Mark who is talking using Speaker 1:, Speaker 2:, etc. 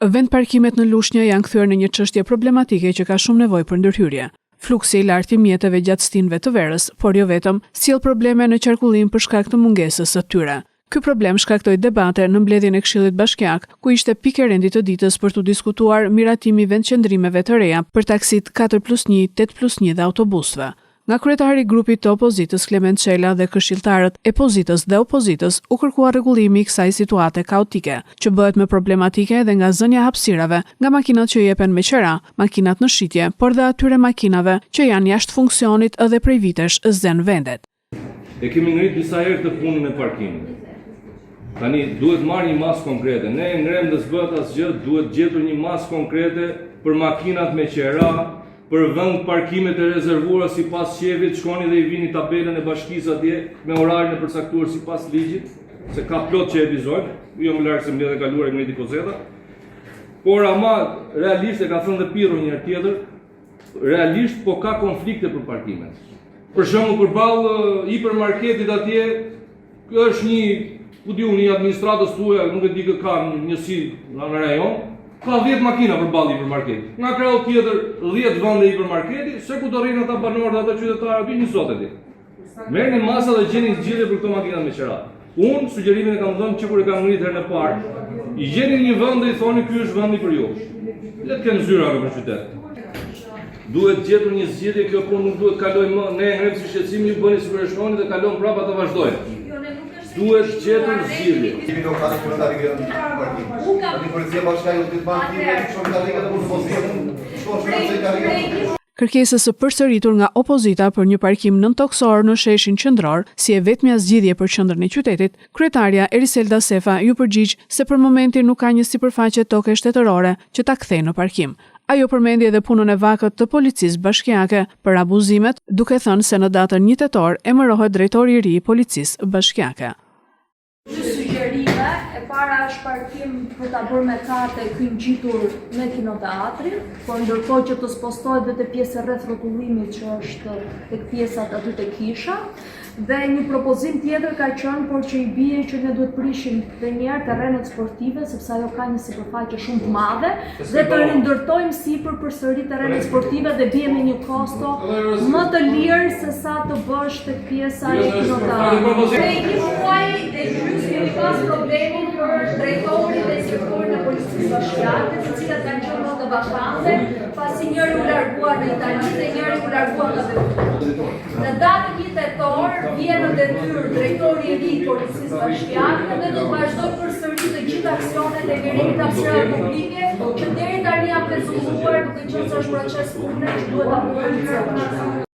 Speaker 1: Vend parkimet në Lushnjë janë kthyer në një çështje problematike që ka shumë nevojë për ndërhyrje. Fluksi i lartë i mjeteve gjatë stinëve të verës, por jo vetëm, sjell probleme në qarkullim për shkak të mungesës së tyre. Ky problem shkaktoi debate në mbledhjen e Këshillit Bashkiak, ku ishte pikë e rendit të ditës për të diskutuar miratimi vendqendrimeve të reja për taksit 4+1, 8+1 dhe autobusëve. Nga kryetari i grupit të opozitës Klement Çela dhe këshilltarët e pozitës dhe opozitës u kërkua rregullimi i kësaj situate kaotike, që bëhet më problematike edhe nga zënia hapësirave nga makinat që jepen me qera, makinat në shitje, por dhe atyre makinave që janë jashtë funksionit edhe prej vitesh zën vendet.
Speaker 2: E kemi ngrit disa herë të punën e parkimit. Tani duhet marrë një masë konkrete. Ne ngrem dhe s'bëhet asgjë, duhet gjetur një masë konkrete për makinat me qera, për vend parkimet e rezervuara sipas qevit, shkoni dhe i vini tabelën e bashkisë atje me orarin e përcaktuar sipas ligjit, se ka plot që e vizojnë, jo më larg se mbledhja e kaluar e ngriti kozeta. Por ama realisht e ka thënë dhe Pirro një herë tjetër, realisht po ka konflikte për parkimet. Për shembull përballë hipermarketit atje, kjo është një administratës tuaj, nuk e di kë ka njësi në rajon. Ka 10 makina përballë hipermarketit. Nga krau tjetër 10 vende hipermarketi, se ku do rrinë ata banorë dhe ata qytetarë aty një sot e di. Merrni masa dhe gjeni zgjidhje për këto makina me qera. Unë sugjerimin e kam dhënë që kur e kam ngritur herën e parë, i gjeni një vend dhe i thoni ky është vendi për ju. Le të kenë zyra në qytet. Duhet gjetur një zgjidhje, kjo punë nuk duhet kalojë më, ne ngrem si shqetësim, ju bëni sikur e shkoni dhe kalon prapë ata vazhdojnë. Duhet gjetur zgjidhje.
Speaker 1: Kërkesës së përsëritur nga opozita për një parkim nëntoksor në sheshin qendror, si e vetmja zgjidhje për qendrën e qytetit, kryetaria Eriselda Sefa ju përgjigj se për momentin nuk ka një sipërfaqe toke shtetërore që ta kthejë në parkim. Ajo përmendi edhe punën e vakët të policisë bashkiake për abuzimet, duke thënë se në datën 1 tetor emërohet drejtori i ri i policisë bashkiake.
Speaker 3: Sugjerime, e para është parkim për ta bërë me karte kënë gjitur me kinoteatrin, por ndërkohë që të spostohet dhe të pjesë rreth rrotullimit që është tek pjesat aty te kisha. Dhe një propozim tjetër ka qenë, por që i bie që ne duhet prishim edhe një herë terrenet sportive, sepse ajo ka një sipërfaqe shumë të madhe, dhe të rindërtojmë sipër përsëri terrenet sportive dhe bie me një kosto më të lirë se sa të bësh tek pjesa e kinoteatrit. Ne një muaj e gjys kemi pas problemin për drejtorin dhe inspektorin e policisë bashkiake, të cilat kanë qenë në vakante, pasi njëri u largua në Itali dhe njëri u largua nga Beogradi. Në datën 1 tetor vjen në detyrë drejtori i ri i policisë bashkiake dhe do të vazhdojë përsëri të gjitha aksionet e lirimit të hapësirave publike që deri tani janë prezulluar, duke qenë se është proces pune që duhet ta përmirësojmë.